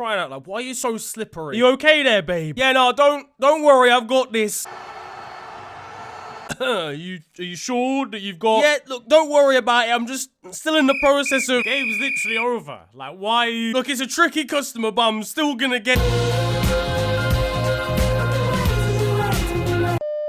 crying out loud. Why are you so slippery? Are you okay there, babe? Yeah, no, don't worry, I've got this. Are you sure that you've got... Yeah, look, don't worry about it. I'm just still in the process of... Game's literally over. Like, why are you... Look, it's a tricky customer, but I'm still gonna get...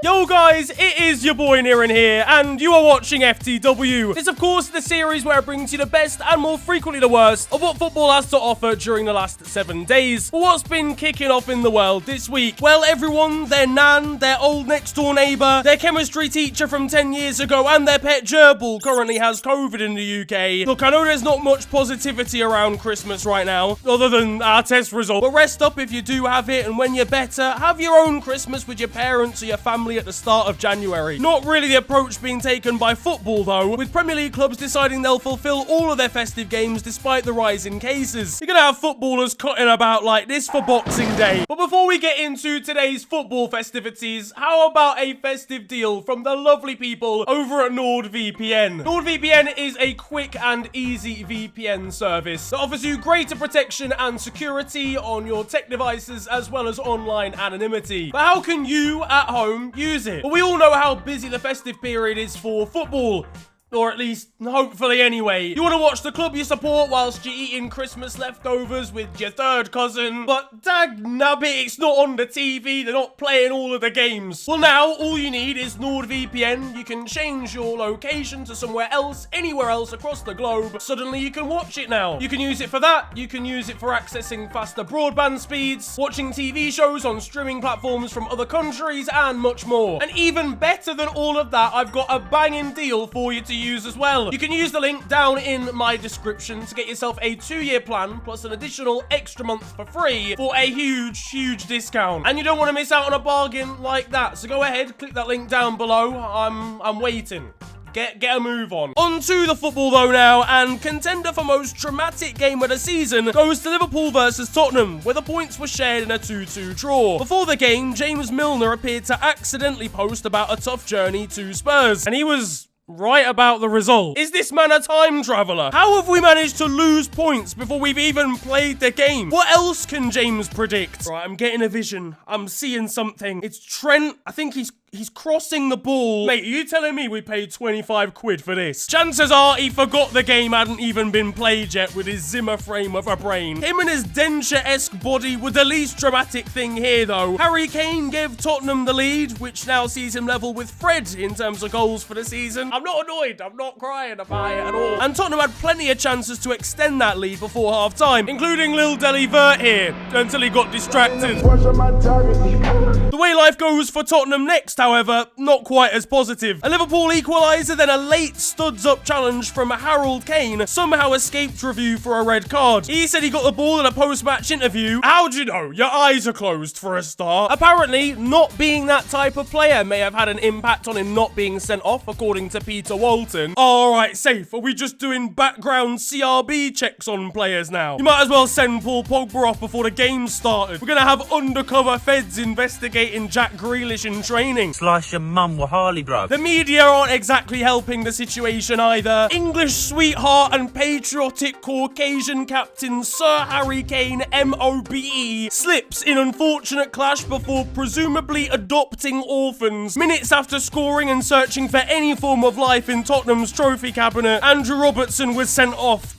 Yo guys, it is your boy Niran here, and you are watching FTW. This, of course, is the series where it brings you the best and more frequently the worst of what football has to offer during the last 7 days. But what's been kicking off in the world this week? Well, everyone, their nan, their old next-door neighbour, their chemistry teacher from 10 years ago, and their pet gerbil currently has COVID in the UK. Look, I know there's not much positivity around Christmas right now, other than our test result, but rest up if you do have it, and when you're better, have your own Christmas with your parents or your family at the start of January. Not really the approach being taken by football though, with Premier League clubs deciding they'll fulfill all of their festive games despite the rise in cases. You're gonna have footballers cutting about like this for Boxing Day. But before we get into today's football festivities, how about a festive deal from the lovely people over at NordVPN? NordVPN is a quick and easy VPN service that offers you greater protection and security on your tech devices as well as online anonymity. But how can you at home use it? Well, we all know how busy the festive period is for football. Or at least, hopefully anyway. You want to watch the club you support whilst you're eating Christmas leftovers with your third cousin. But dagnabbit, it's not on the TV. They're not playing all of the games. Well now, all you need is NordVPN. You can change your location to somewhere else, anywhere else across the globe. Suddenly you can watch it now. You can use it for that. You can use it for accessing faster broadband speeds, watching TV shows on streaming platforms from other countries, and much more. And even better than all of that, I've got a banging deal for you to use as well. You can use the link down in my description to get yourself a 2-year plan plus an additional extra month for free for a huge discount. And you don't want to miss out on a bargain like that. So go ahead, click that link down below. I'm waiting. Get a move on. On to the football though now, and contender for most dramatic game of the season goes to Liverpool versus Tottenham, where the points were shared in a 2-2 draw. Before the game, James Milner appeared to accidentally post about a tough journey to Spurs, and he was right about the result. Is this man a time traveller? How have we managed to lose points before we've even played the game? What else can James predict? Right, I'm getting a vision. I'm seeing something. It's Trent. I think he's crossing the ball. Mate, are you telling me we paid 25 quid for this? Chances are he forgot the game hadn't even been played yet with his Zimmer frame of a brain. Him and his denture-esque body were the least dramatic thing here though. Harry Kane gave Tottenham the lead, which now sees him level with Fred in terms of goals for the season. I'm not annoyed. I'm not crying about it at all. And Tottenham had plenty of chances to extend that lead before half-time, including Lil Deli Vert here, until he got distracted. The way life goes for Tottenham next, however, not quite as positive. A Liverpool equaliser, then a late studs-up challenge from Harry Kane somehow escaped review for a red card. He said he got the ball in a post-match interview. How'd you know? Your eyes are closed for a start. Apparently, not being that type of player may have had an impact on him not being sent off, according to Peter Walton. Alright, safe. Are we just doing background CRB checks on players now? You might as well send Paul Pogba off before the game started. We're gonna have undercover feds investigating Jack Grealish in training. Slice your mum with Harley, bro. The media aren't exactly helping the situation either. English sweetheart and patriotic Caucasian captain Sir Harry Kane, MOBE, slips in unfortunate clash before presumably adopting orphans. Minutes after scoring and searching for any form of life in Tottenham's trophy cabinet, Andrew Robertson was sent off.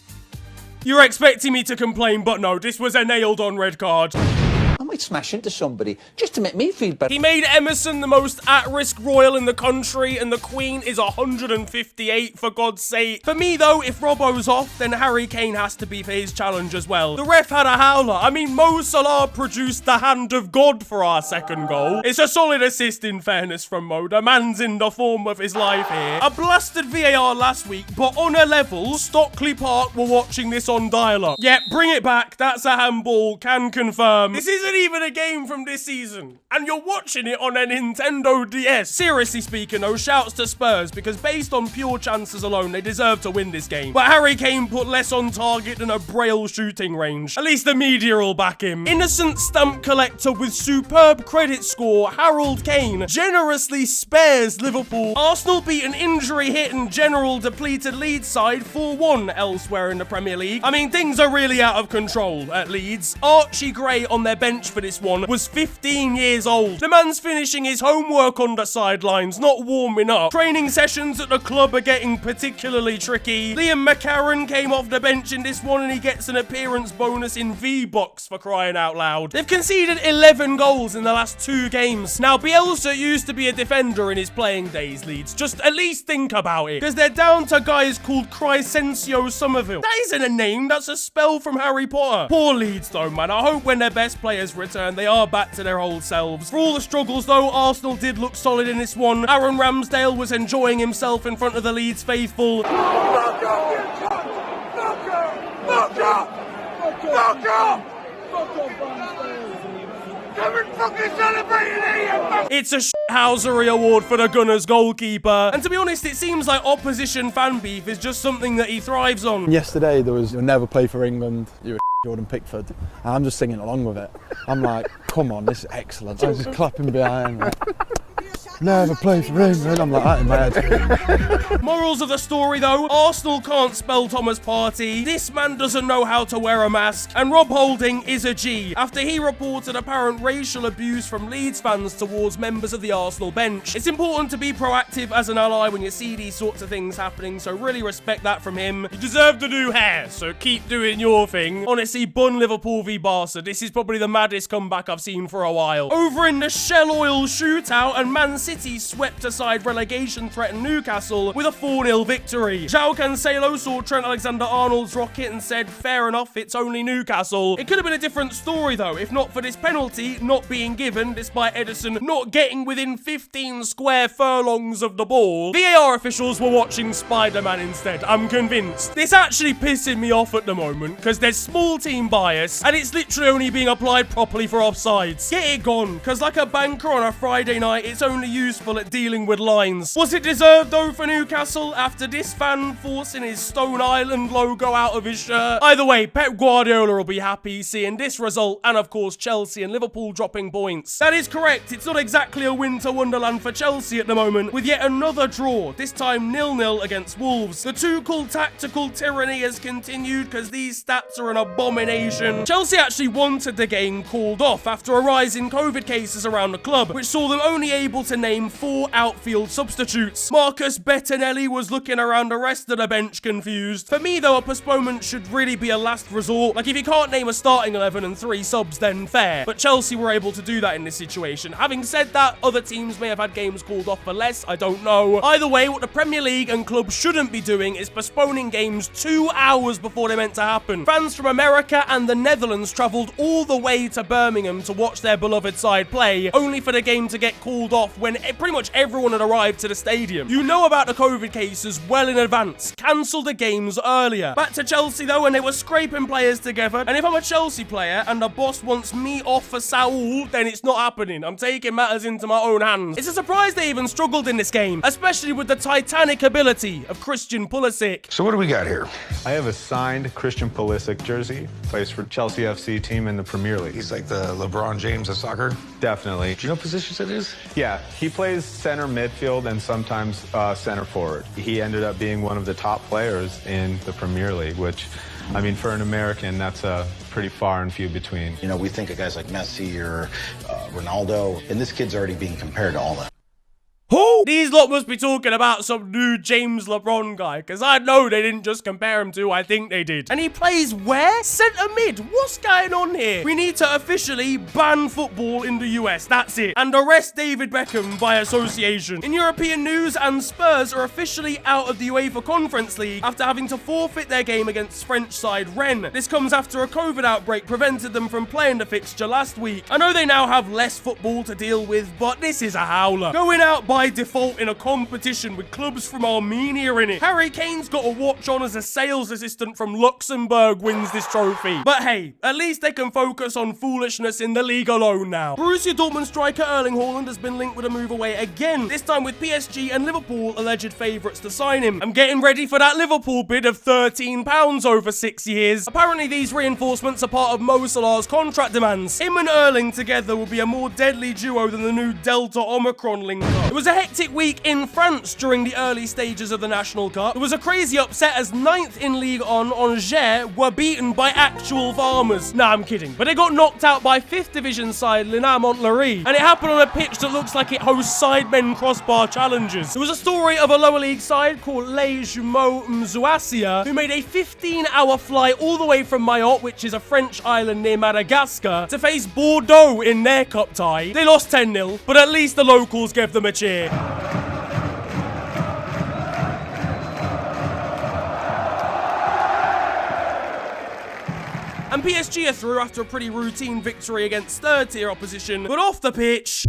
You're expecting me to complain, but no, this was a nailed-on red card. I might smash into somebody just to make me feel better. He made Emerson the most at-risk royal in the country, and the Queen is 158, for God's sake. For me, though, if Robbo's off, then Harry Kane has to be for his challenge as well. The ref had a howler. I mean, Mo Salah produced the hand of God for our second goal. It's a solid assist, in fairness, from Mo. The man's in the form of his life here. I blasted VAR last week, but on a level, Stockley Park were watching this on dial-up. Yep, bring it back. That's a handball. Can confirm. This isn't even even a game from this season, and you're watching it on a Nintendo DS. Seriously speaking though, shouts to Spurs, because based on pure chances alone, they deserve to win this game. But Harry Kane put less on target than a Braille shooting range. At least the media will back him. Innocent stamp collector with superb credit score, Harold Kane, generously spares Liverpool. Arsenal beat an injury-hit and general depleted Leeds side 4-1 elsewhere in the Premier League. I mean, things are really out of control at Leeds. Archie Gray on their bench for this one was 15 years old. The man's finishing his homework on the sidelines, not warming up. Training sessions at the club are getting particularly tricky. Liam McCarron came off the bench in this one and he gets an appearance bonus in V-Box for crying out loud. They've conceded 11 goals in the last 2 games. Now, Bielsa used to be a defender in his playing days, Leeds. Just at least think about it, because they're down to guys called Crescencio Somerville. That isn't a name, that's a spell from Harry Potter. Poor Leeds though, man. I hope when their best players return, they are back to their old selves. For all the struggles though, Arsenal did look solid in this one. Aaron Ramsdale was enjoying himself in front of the Leeds faithful. It's a shithousery award for the Gunners goalkeeper. And to be honest, it seems like opposition fan beef is just something that he thrives on. Yesterday there was, you'll never play for England, you're a Jordan Pickford. And I'm just singing along with it. I'm like, come on, this is excellent. I'm just clapping behind. Like, never play for England. I'm like that in my head. Morals of the story though, Arsenal can't spell Thomas Partey, this man doesn't know how to wear a mask, and Rob Holding is a G after he reported apparent racial abuse from Leeds fans towards members of the Arsenal bench. It's important to be proactive as an ally when you see these sorts of things happening, so really respect that from him. You deserve to do hair, so keep doing your thing. Honestly, bun Liverpool v Barca, this is probably the maddest comeback I've seen for a while. Over in the Shell Oil shootout, and Man City swept aside relegation-threatened Newcastle with a 4-0 victory. João Cancelo saw Trent Alexander-Arnold's rocket and said, fair enough, it's only Newcastle. It could have been a different story though, if not for this penalty not being given, despite Edison not getting within 15 square furlongs of the ball. VAR officials were watching Spider-Man instead, I'm convinced. This actually pissing me off at the moment, because there's small team bias, and it's literally only being applied properly for offsides. Get it gone, because like a banker on a Friday night, it's only useful at dealing with lines. Was it deserved though for Newcastle after this fan forcing his Stone Island logo out of his shirt? Either way, Pep Guardiola will be happy seeing this result, and of course Chelsea and Liverpool dropping points. That is correct, it's not exactly a winter wonderland for Chelsea at the moment, with yet another draw, this time 0-0 against Wolves. The Tuchel tactical tyranny has continued because these stats are an abomination. Chelsea actually wanted the game called off after a rise in COVID cases around the club, which saw them only able to name 4 outfield substitutes. Marcus Bettinelli was looking around the rest of the bench confused. For me though, a postponement should really be a last resort. Like if you can't name a starting 11 and 3 subs, then fair. But Chelsea were able to do that in this situation. Having said that, other teams may have had games called off for less, I don't know. Either way, what the Premier League and clubs shouldn't be doing is postponing games 2 hours before they're meant to happen. Fans from America and the Netherlands travelled all the way to Birmingham to watch their beloved side play, only for the game to get called off when pretty much everyone had arrived to the stadium. You know about the COVID cases well in advance. Cancel the games earlier. Back to Chelsea though, and they were scraping players together, and if I'm a Chelsea player and the boss wants me off for Saul, then it's not happening. I'm taking matters into my own hands. It's a surprise they even struggled in this game, especially with the titanic ability of Christian Pulisic. So what do we got here? I have a signed Christian Pulisic jersey. Plays for Chelsea FC team in the Premier League. He's like the LeBron James of soccer? Definitely. Do you know what positions it is? Yeah, he plays center midfield and sometimes center forward. He ended up being one of the top players in the Premier League, which, I mean, for an American, that's a pretty far and few between. You know, we think of guys like Messi or Ronaldo, and this kid's already being compared to all that. Who? These lot must be talking about some new James LeBron guy, because I know they didn't just compare him to who I think they did. And he plays where? Centre mid. What's going on here? We need to officially ban football in the US. That's it. And arrest David Beckham by association. In European news, and Spurs are officially out of the UEFA Conference League after having to forfeit their game against French side Rennes. This comes after a COVID outbreak prevented them from playing the fixture last week. I know they now have less football to deal with, but this is a howler. Going out by default default in a competition with clubs from Armenia in it. Harry Kane's got a watch on as a sales assistant from Luxembourg wins this trophy. But hey, at least they can focus on foolishness in the league alone now. Borussia Dortmund striker Erling Haaland has been linked with a move away again, this time with PSG and Liverpool alleged favourites to sign him. I'm getting ready for that Liverpool bid of £13 over 6 years. Apparently these reinforcements are part of Mo Salah's contract demands. Him and Erling together will be a more deadly duo than the new Delta Omicron link-up. It was a hectic week in France during the early stages of the National Cup. It was a crazy upset as 9th in Ligue 1 Angers were beaten by actual farmers. Nah, I'm kidding. But they got knocked out by 5th division side Lina Montlery, and it happened on a pitch that looks like it hosts Sidemen Crossbar challenges. There was a story of a lower league side called Les Jumeaux Mzouassia who made a 15-hour flight all the way from Mayotte, which is a French island near Madagascar, to face Bordeaux in their cup tie. They lost 10-0, but at least the locals gave them a cheer. And PSG are through after a pretty routine victory against third-tier opposition, but off the pitch...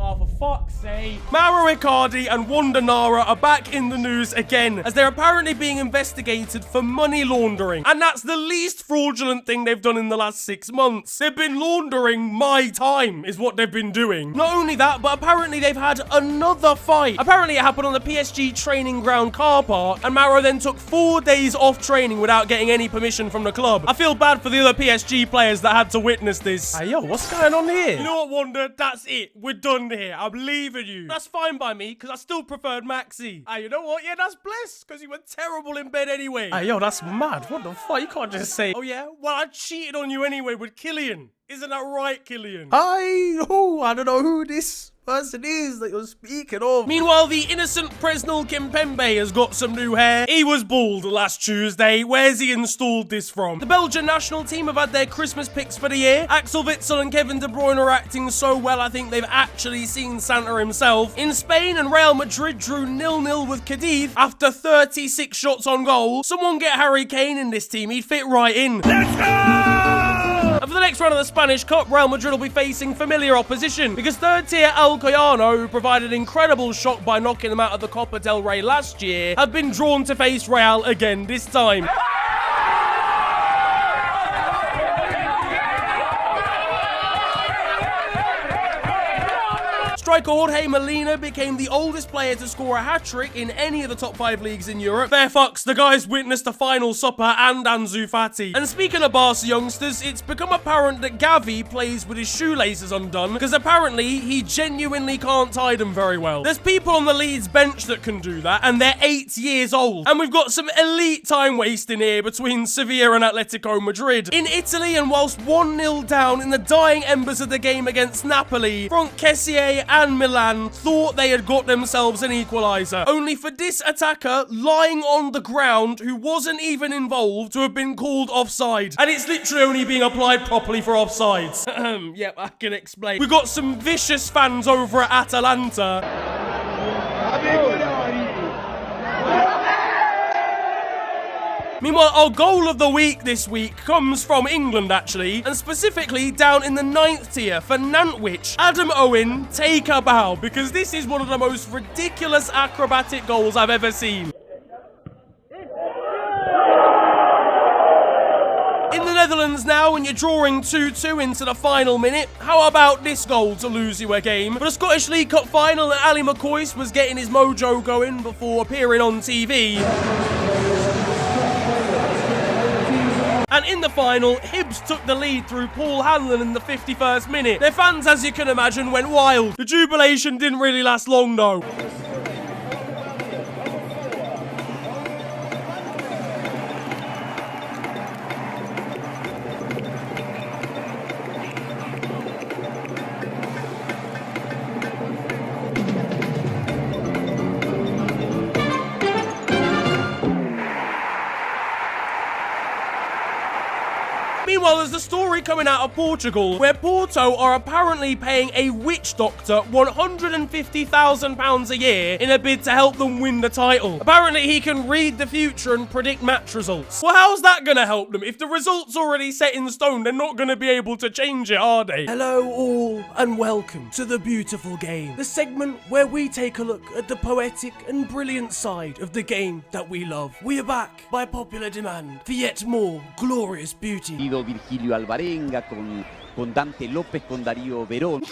Oh, for fuck's sake. Mauro Icardi and Wanda Nara are back in the news again, as they're apparently being investigated for money laundering. And that's the least fraudulent thing they've done in the last 6 months. They've been laundering my time, is what they've been doing. Not only that, but apparently they've had another fight. Apparently it happened on the PSG training ground car park, and Mauro then took 4 days off training without getting any permission from the club. I feel bad for the other PSG players that had to witness this. Hey, yo, what's going on here? You know what, Wanda? That's it. We're done here. I'm leaving you. That's fine by me, because I still preferred Maxi. Hey, you know what? Yeah, that's blessed, because you were terrible in bed anyway. Hey, yo, that's mad. What the fuck? You can't just say, oh yeah, well, I cheated on you anyway with Killian. Isn't that right, Killian? I don't know who this person is that you're speaking of. Meanwhile, the innocent Presnel Kimpembe has got some new hair. He was bald last Tuesday. Where's he installed this from? The Belgian national team have had their Christmas picks for the year. Axel Witsel and Kevin De Bruyne are acting so well, I think they've actually seen Santa himself. In Spain, and Real Madrid drew 0-0 with Cadiz after 36 shots on goal. Someone get Harry Kane in this team. He'd fit right in. Let's go! And for the next round of the Spanish Cup, Real Madrid will be facing familiar opposition because third-tier Alcoyano, who provided incredible shock by knocking them out of the Copa del Rey last year, have been drawn to face Royale again this time. Striker Jorge Molina became the oldest player to score a hat-trick in any of the top 5 leagues in Europe. Fair fucks, the guy's witnessed a final supper and Ansu Fati. And speaking of Barca youngsters, it's become apparent that Gavi plays with his shoelaces undone, because apparently he genuinely can't tie them very well. There's people on the Leeds bench that can do that, and they're 8 years old. And we've got some elite time wasting here between Sevilla and Atletico Madrid. In Italy, and whilst 1-0 down in the dying embers of the game against Napoli, Franck Kessié and Milan thought they had got themselves an equaliser, only for this attacker lying on the ground who wasn't even involved to have been called offside. And it's literally only being applied properly for offsides. Yep, I can explain. We've got some vicious fans over at Atalanta. Meanwhile, our goal of the week this week comes from England, actually, and specifically down in the 9th tier for Nantwich. Adam Owen, take a bow, because this is one of the most ridiculous acrobatic goals I've ever seen. In the Netherlands now, and you're drawing 2-2 into the final minute, how about this goal to lose you a game? For the Scottish League Cup final, Ali McCoist was getting his mojo going before appearing on TV. And in the final, Hibs took the lead through Paul Hanlon in the 51st minute. Their fans, as you can imagine, went wild. The jubilation didn't really last long, though. Meanwhile, there's the story coming out of Portugal, where Porto are apparently paying a witch doctor £150,000 a year in a bid to help them win the title. Apparently, he can read the future and predict match results. Well, how's that gonna help them? If the result's already set in stone, they're not gonna be able to change it, are they? Hello all, and welcome to The Beautiful Game, the segment where we take a look at the poetic and brilliant side of the game that we love. We are back, by popular demand, for yet more glorious beauty. Virgilio Alvarenga con Dante López con Darío Verón.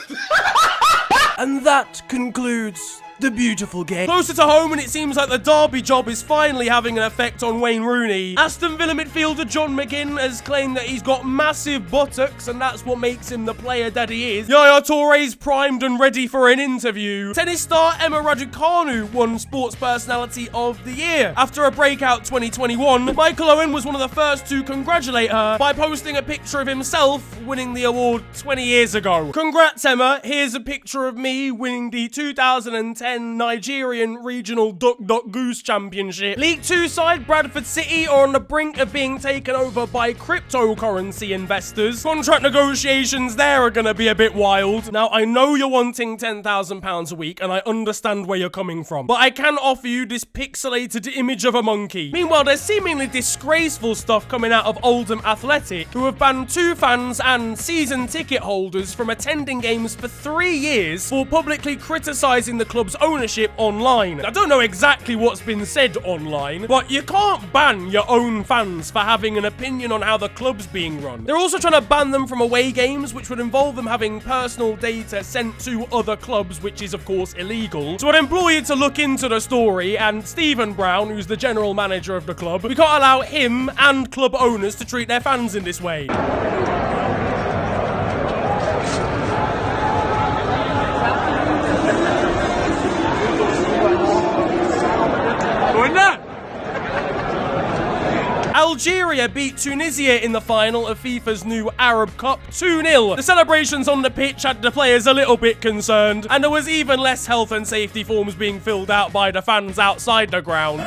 And that concludes The Beautiful Game. Closer to home, and it seems like the Derby job is finally having an effect on Wayne Rooney. Aston Villa midfielder John McGinn has claimed that he's got massive buttocks, and that's what makes him the player that he is. Yaya Touré's primed and ready for an interview. Tennis star Emma Raducanu won Sports Personality of the Year. After a breakout 2021, Michael Owen was one of the first to congratulate her by posting a picture of himself winning the award 20 years ago. Congrats, Emma. Here's a picture of me winning the 2010 Nigerian Regional Duck Duck Goose Championship. League 2 side Bradford City are on the brink of being taken over by cryptocurrency investors. Contract negotiations there are gonna be a bit wild. Now, I know you're wanting £10,000 a week, and I understand where you're coming from, but I can offer you this pixelated image of a monkey. Meanwhile, there's seemingly disgraceful stuff coming out of Oldham Athletic, who have banned 2 fans and season ticket holders from attending games for 3 years for publicly criticising the club's ownership online. I don't know exactly what's been said online, but you can't ban your own fans for having an opinion on how the club's being run. They're also trying to ban them from away games, which would involve them having personal data sent to other clubs, which is of course illegal. So I'd implore you to look into the story, and Stephen Brown, who's the general manager of the club, we can't allow him and club owners to treat their fans in this way. Algeria beat Tunisia in the final of FIFA's new Arab Cup 2-0. The celebrations on the pitch had the players a little bit concerned, and there was even less health and safety forms being filled out by the fans outside the ground.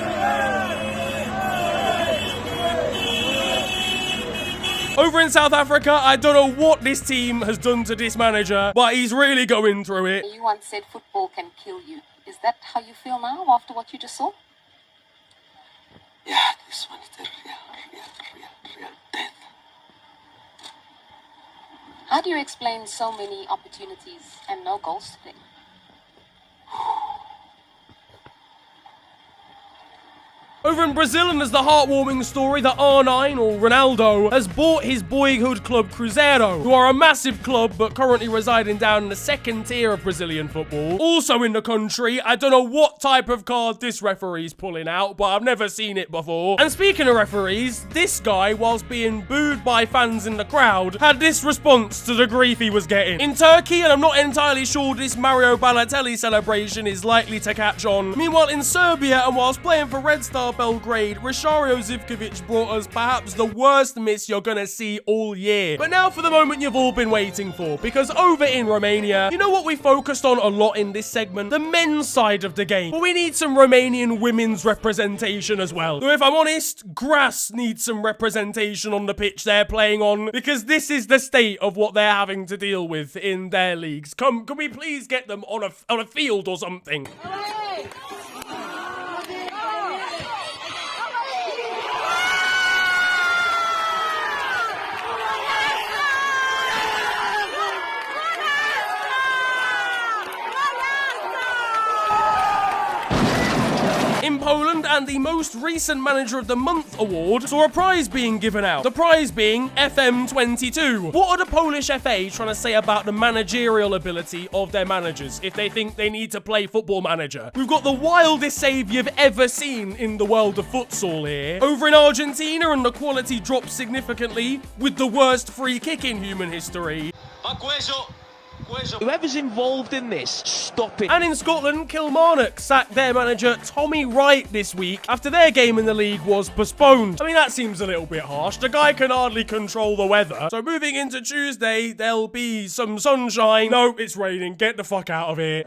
Over in South Africa, I don't know what this team has done to this manager, but he's really going through it. You once said football can kill you. Is that how you feel now after what you just saw? Yeah, this one is a real death. How do you explain so many opportunities and no goals today? Over in Brazil, and there's the heartwarming story that R9, or Ronaldo, has bought his boyhood club Cruzeiro, who are a massive club but currently residing down in the second tier of Brazilian football. Also in the country, I don't know what type of card this referee's pulling out, but I've never seen it before. And speaking of referees, this guy, whilst being booed by fans in the crowd, had this response to the grief he was getting. In Turkey, and I'm not entirely sure this Mario Balotelli celebration is likely to catch on. Meanwhile, in Serbia, and whilst playing for Red Star Belgrade, Rishario Zivkovic brought us perhaps the worst miss you're gonna see all year. But now for the moment you've all been waiting for, because over in Romania, you know what we focused on a lot in this segment? The men's side of the game. But we need some Romanian women's representation as well. So if I'm honest, Grass needs some representation on the pitch they're playing on, because this is the state of what they're having to deal with in their leagues. Can we please get them on a field or something? In Poland, and the most recent Manager of the Month award saw a prize being given out. The prize being FM22. What are the Polish FA trying to say about the managerial ability of their managers if they think they need to play Football Manager? We've got the wildest save you've ever seen in the world of futsal here. Over in Argentina, and the quality drops significantly with the worst free kick in human history. Whoever's involved in this, stop it. And in Scotland, Kilmarnock sacked their manager Tommy Wright this week after their game in the league was postponed. I mean, that seems a little bit harsh. The guy can hardly control the weather. So moving into Tuesday, there'll be some sunshine. No, it's raining. Get the fuck out of here.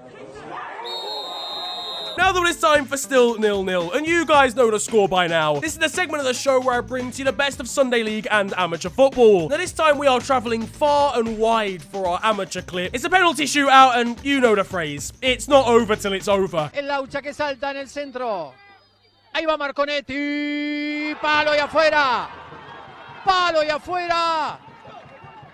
Now though, it's time for Still 0-0, and you guys know the score by now. This is the segment of the show where I bring to you the best of Sunday League and amateur football. Now this time we are travelling far and wide for our amateur clip. It's a penalty shootout, and you know the phrase. It's not over till it's over. El Laucha que salta en el centro. Ahí va Marconetti. Palo y afuera. Palo y afuera.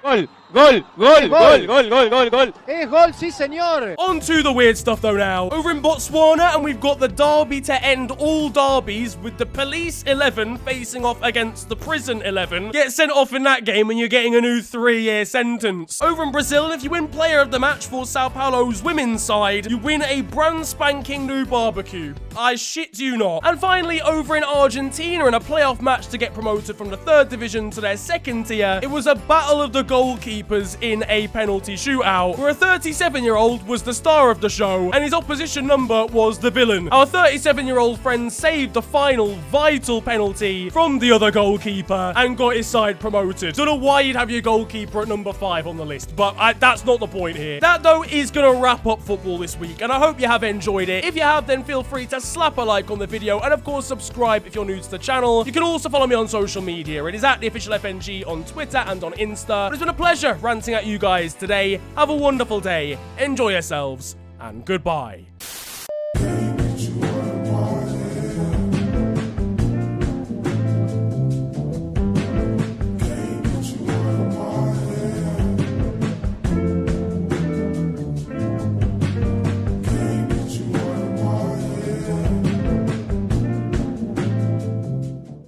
Gol, gol, gol, gol, gol, gol, gol, gol. Es gol, sí, señor. On to the weird stuff though now. Over in Botswana, and we've got the derby to end all derbies with the police 11 facing off against the prison 11. Get sent off in that game and you're getting a new 3-year sentence. Over in Brazil, if you win player of the match for Sao Paulo's women's side, you win a brand spanking new barbecue. I shit you not. And finally, over in Argentina, in a playoff match to get promoted from the 3rd division to their 2nd tier, it was a battle of the goalkeepers in a penalty shootout, where a 37-year-old was the star of the show, and his opposition number was the villain. Our 37-year-old friend saved the final vital penalty from the other goalkeeper and got his side promoted. Don't know why you'd have your goalkeeper at number 5 on the list, but that's not the point here. That, though, is going to wrap up football this week, and I hope you have enjoyed it. If you have, then feel free to slap a like on the video, and of course, subscribe if you're new to the channel. You can also follow me on social media. It is at @theofficialfng on Twitter and on Insta. It's been a pleasure ranting at you guys today. Have a wonderful day. Enjoy yourselves, and goodbye.